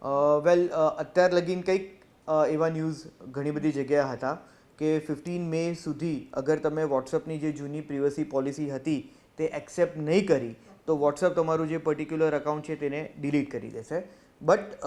વેલ અત્યાર લગીન કંઈક એવા ન્યૂઝ ઘણી બધી જગ્યાએ હતા કે 15 મે સુધી અગર તમે વોટ્સઅપની જે જૂની પ્રિવસી પોલિસી હતી તે એક્સેપ્ટ નહીં કરી તો વોટ્સઅપ તમારું જે પર્ટિક્યુલર અકાઉન્ટ છે તેને ડિલીટ કરી દેશે. બટ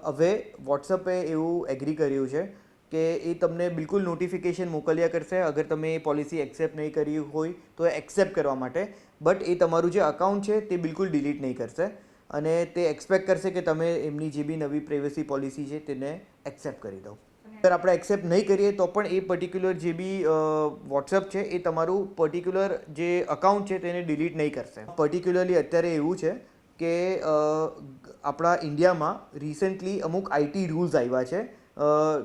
હવે વોટ્સઅપે એવું એગ્રી કર્યું છે કે એ તમને બિલકુલ નોટિફિકેશન મોકલ્યા કરશે અગર તમે એ પોલિસી એક્સેપ્ટ નહીં કરી હોય તો એક્સેપ્ટ કરવા માટે. બટ એ તમારું જે અકાઉન્ટ છે તે બિલકુલ ડિલીટ નહીં કરશે અને તે એક્સપેક્ટ કરશે કે તમે એમની જે બી નવી પ્રાઇવસી પોલિસી છે તેને એક્સેપ્ટ કરી દો. અગર આપણે એક્સેપ્ટ નહીં કરીએ તો પણ એ પર્ટિક્યુલર જે બી વોટ્સઅપ છે એ તમારું પર્ટિક્યુલર જે અકાઉન્ટ છે તેને ડિલીટ નહીં કરશે. પર્ટિક્યુલરલી અત્યારે એવું છે કે આપણા ઇન્ડિયામાં રિસેન્ટલી અમુક આઈટી રૂલ્સ આવ્યા છે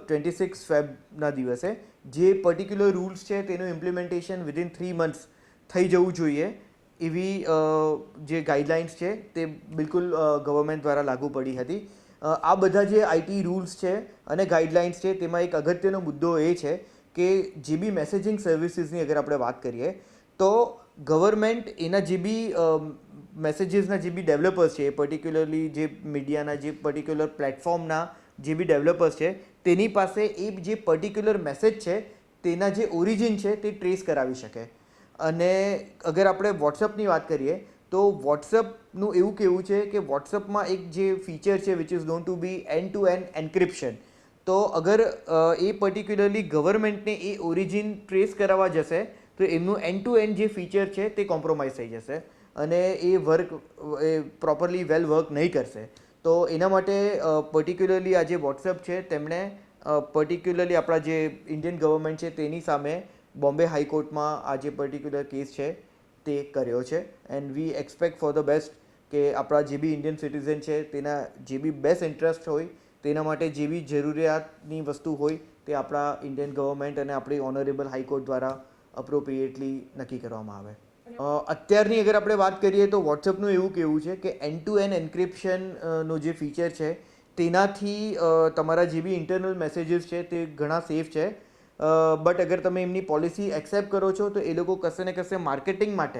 26 ફેબના દિવસે. જે પર્ટિક્યુલર રૂલ્સ છે તેનું ઇમ્પ્લિમેન્ટેશન વિધિન 3 months થઈ જવું જોઈએ એવી જે ગાઈડલાઇન્સ છે તે બિલકુલ ગવર્મેન્ટ દ્વારા લાગુ પડી હતી. આ બધા જે આઈટી રૂલ્સ છે અને ગાઈડલાઇન્સ છે તેમાં એક અગત્યનો મુદ્દો એ છે કે જે બી મેસેજિંગ સર્વિસીસની અગર આપણે વાત કરીએ તો ગવર્મેન્ટ એના જે બી મેસેજીસના જે બી ડેવલપર્સ છે પર્ટિક્યુલરલી જે મીડિયાના જે પર્ટિક્યુલર પ્લેટફોર્મના જે બી ડેવલપર્સ છે તેની પાસે એ જે પર્ટિક્યુલર મેસેજ છે તેના જે ઓરિજિન છે તે ટ્રેસ કરાવી શકે. અને અગર આપણે વોટ્સઅપની વાત કરીએ તો વોટ્સઅપનું એવું કહેવું છે કે વોટ્સઅપમાં એક જે ફીચર છે which is going to be end to end encryption. તો અગર એ પર્ટિક્યુલરલી ગવર્મેન્ટને એ ઓરિજિન ટ્રેસ કરાવવા જશે તો એમનું એન્ડ ટુ એન્ડ જે ફીચર છે તે કોમ્પ્રોમાઇઝ થઈ જશે અને એ પ્રોપરલી વેલ વર્ક નહીં કરશે. તો એના માટે પર્ટિક્યુલરલી આ જે વોટ્સઅપ છે તેમણે પર્ટિક્યુલરલી આપણા જે ઇન્ડિયન ગવર્મેન્ટ છે તેની સામે બોમ્બે હાઈકોર્ટમાં આ જે પર્ટિક્યુલર કેસ છે તે કર્યો છે. And we expect for the best કે આપણા જે બી ઇન્ડિયન સિટીઝન છે તેના જે બી બેસ્ટ ઇન્ટરેસ્ટ હોય તેના માટે જે બી જરૂરિયાતની વસ્તુ હોય તે આપણા ઇન્ડિયન ગવર્મેન્ટ અને આપણી ઓનરેબલ હાઈકોર્ટ દ્વારા અપ્રોપ્રિએટલી નક્કી કરવામાં આવે. અત્યારની અગર આપણે વાત કરીએ તો વોટ્સઅપનું એવું કહેવું છે કે એન્ડ ટુ એન્ડ એન્ક્રિપ્શનનો જે ફીચર છે તેનાથી તમારા જે બી ઇન્ટરનલ મેસેજીસ છે તે ઘણા સેફ છે. બટ અગર તમે એમની પોલિસી એક્સેપ્ટ કરો છો તો એ લોકો કશે ને કશે માર્કેટિંગ માટે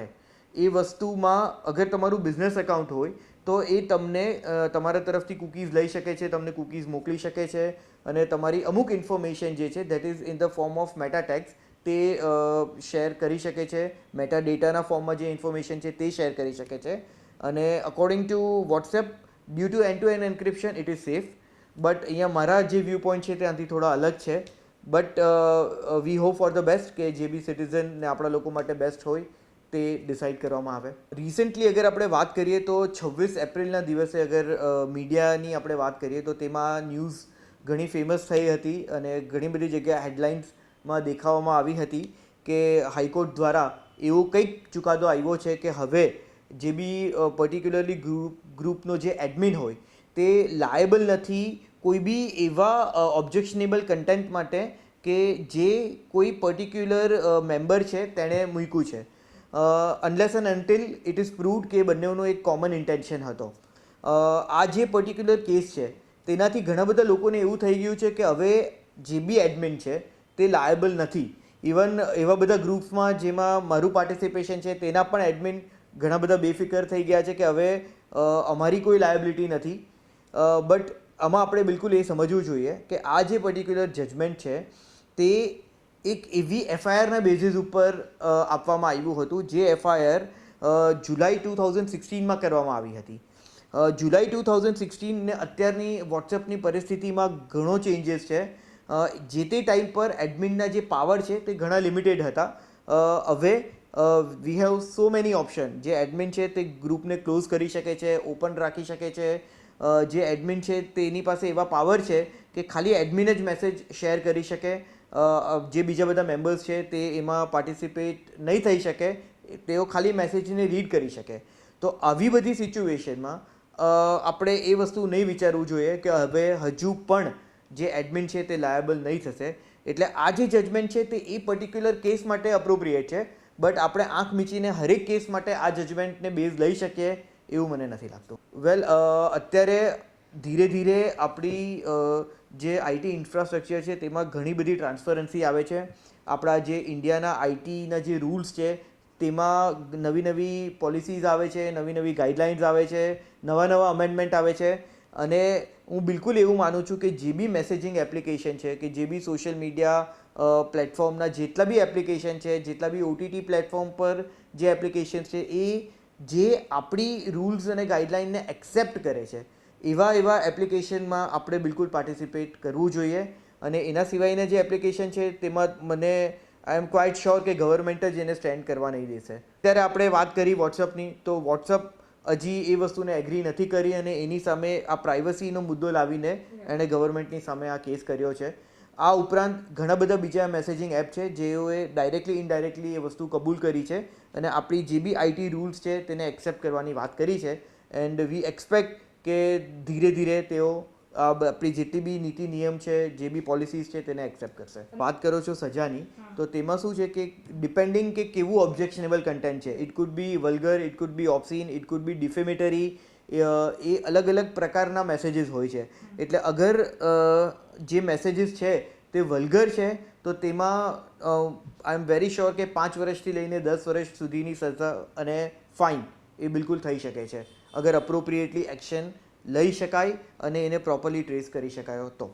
એ વસ્તુમાં અગર તમારું બિઝનેસ એકાઉન્ટ હોય તો એ તમને તમારા તરફથી કૂકીઝ લઈ શકે છે, તમને કૂકીઝ મોકલી શકે છે અને તમારી અમુક ઇન્ફોર્મેશન જે છે that is in the form of meta tags તે શેર કરી શકે છે. મેટા ડેટાના ફોર્મમાં જે ઇન્ફોર્મેશન છે તે શેર કરી શકે છે. અને according to WhatsApp due to end to end encryption it is safe. But અહીંયા મારા જે વ્યૂ પોઈન્ટ છે ત્યાંથી થોડા અલગ છે. But we hope for the best કે જે બી સિટીઝન ને આપણા લોકો માટે બેસ્ટ હોય તે ડિસાઇડ કરવામાં આવે. રિસેન્ટલી અગર આપણે વાત કરીએ તો 26 એપ્રિલના દિવસે અગર મીડિયાની આપણે વાત કરીએ તો તેમાં ન્યૂઝ ઘણી ફેમસ થઈ હતી અને ઘણી બધી જગ્યાએ હેડલાઇન્સમાં દેખાવામાં આવી હતી કે હાઈકોર્ટ દ્વારા એવો કંઈક ચુકાદો આવ્યો છે કે હવે જે બી પર્ટિક્યુલરલી ગ્રુપનો જે એડમિન હોય તે લાયેબલ નથી કોઈ બી એવા ઓબ્જેક્શનેબલ કન્ટેન્ટ માટે કે જે કોઈ પર્ટિક્યુલર મેમ્બર છે તેણે મૂક્યું છે unless and until it is proved કે બંનેનો એક કોમન ઇન્ટેન્શન હતો. આ જે પર્ટિક્યુલર કેસ છે તેનાથી ઘણા બધા લોકોને એવું થઈ ગયું છે કે હવે જે બી એડમિન છે તે લાયેબલ નથી. ઇવન એવા બધા ગ્રુપ્સમાં જેમાં મારું પાર્ટિસિપેશન છે તેના પણ એડમિન ઘણા બધા બેફિકર થઈ ગયા છે કે હવે અમારી કોઈ લાયબિલિટી નથી. બટ આમાં આપણે બિલકુલ એ સમજવું જોઈએ કે આ જે પર્ટિક્યુલર જજમેન્ટ છે તે એક એવી એફઆઈઆરના બેઝિસ ઉપર આપવામાં આવ્યું હતું જે એફઆઈઆર જુલાઈ 2016માં કરવામાં આવી હતી. જુલાઈ 2016 ને અત્યારની વોટ્સએપની પરિસ્થિતિમાં ઘણો ચેન્જીસ છે. જે તે ટાઈમ પર એડમિનના જે પાવર છે તે ઘણા લિમિટેડ હતા. હવે we have so many option. જે એડમિન છે તે ગ્રુપને ક્લોઝ કરી શકે છે, ઓપન રાખી શકે છે. જે એડમિન છે તેની પાસે એવા પાવર છે કે ખાલી એડમિન જ મેસેજ શેર કરી શકે. જે બીજા બધા મેમ્બર્સ છે તે એમાં પાર્ટિસિપેટ નહીં થઈ શકે, તેઓ ખાલી મેસેજને રીડ કરી શકે. તો આવી બધી સિચ્યુએશનમાં આપણે એ વસ્તુ નહીં વિચારવું જોઈએ કે હવે હજુ પણ જે એડમિન છે તે લાયેબલ નહીં થશે. એટલે આ જે જજમેન્ટ છે તે એ પર્ટિક્યુલર કેસ માટે અપ્રોપ્રિએટ છે. બટ આપણે આંખ મીચીને હરેક કેસ માટે આ જજમેન્ટને બેઝ લઈ શકીએ એવું મને નથી લાગતું. વેલ અત્યારે ધીરે ધીરે આપણી જે આઈટી ઇન્ફ્રાસ્ટ્રક્ચર છે તેમાં ઘણી બધી ટ્રાન્સપરન્સી આવે છે. આપણા જે ઇન્ડિયાના આઈટીના જે રૂલ્સ છે તેમાં નવી નવી પોલિસીઝ આવે છે, નવી નવી ગાઈડલાઇન્સ આવે છે, નવા નવા અમેન્ડમેન્ટ આવે છે. અને હું બિલકુલ એવું માનું છું કે જે બી મેસેજિંગ એપ્લિકેશન છે કે જે બી સોશિયલ મીડિયા પ્લેટફોર્મના જેટલા બી એપ્લિકેશન છે, જેટલા બી OTT પ્લેટફોર્મ પર જે એપ્લિકેશન છે એ જે આપણી રૂલ્સ અને ગાઈડલાઇનને એક્સેપ્ટ કરે છે એવા એપ્લિકેશનમાં આપણે બિલકુલ પાર્ટિસિપેટ કરવું જોઈએ. અને એના સિવાયના જે એપ્લિકેશન છે તેમાં મને આઈ એમ ક્વાઇટ શ્યોર કે ગવર્મેન્ટ જ એને સ્ટેન્ડ કરવા નહીં દેશે. ત્યારે આપણે વાત કરી વોટ્સઅપની, તો વોટ્સઅપ હજી એ વસ્તુને એગ્રી નથી કરી અને એની સામે આ પ્રાઇવસીનો મુદ્દો લાવીને એણે ગવર્મેન્ટની સામે આ કેસ કર્યો છે. આ ઉપરાંત ઘણા બધા બીજા મેસેજિંગ એપ છે જેઓએ ડાયરેક્ટલી ઇનડાયરેક્ટલી એ વસ્તુ કબૂલ કરી છે અને આપણી જે બી IT રૂલ્સ છે તેને એક્સેપ્ટ કરવાની વાત કરી છે. એન્ડ વી એક્સપેક્ટ કે ધીરે ધીરે તેઓ આપણી જેટલી બી નીતિ નિયમ છે, જે બી પોલિસીઝ છે તેને એક્સેપ્ટ કરશે. વાત કરો છો સજાની, તો તેમાં શું છે કે ડિપેન્ડિંગ કે કેવું ઓબ્જેક્શનેબલ કન્ટેન્ટ છે, it could be vulgar, it could be obscene, it could be defamatory, એ અલગ અલગ પ્રકારના મેસેજીસ હોય છે. એટલે અગર જે મેસેજીસ છે તે વલ્ગર છે તો તેમાં આઈ એમ વેરી શ્યોર કે 5 વર્ષથી લઈને 10 વર્ષ સુધીની સજા અને ફાઇન એ બિલકુલ થઈ શકે છે, અગર અપ્રોપ્રિએટલી એક્શન લઈ શકાય અને એને પ્રોપરલી ટ્રેસ કરી શકાયો તો.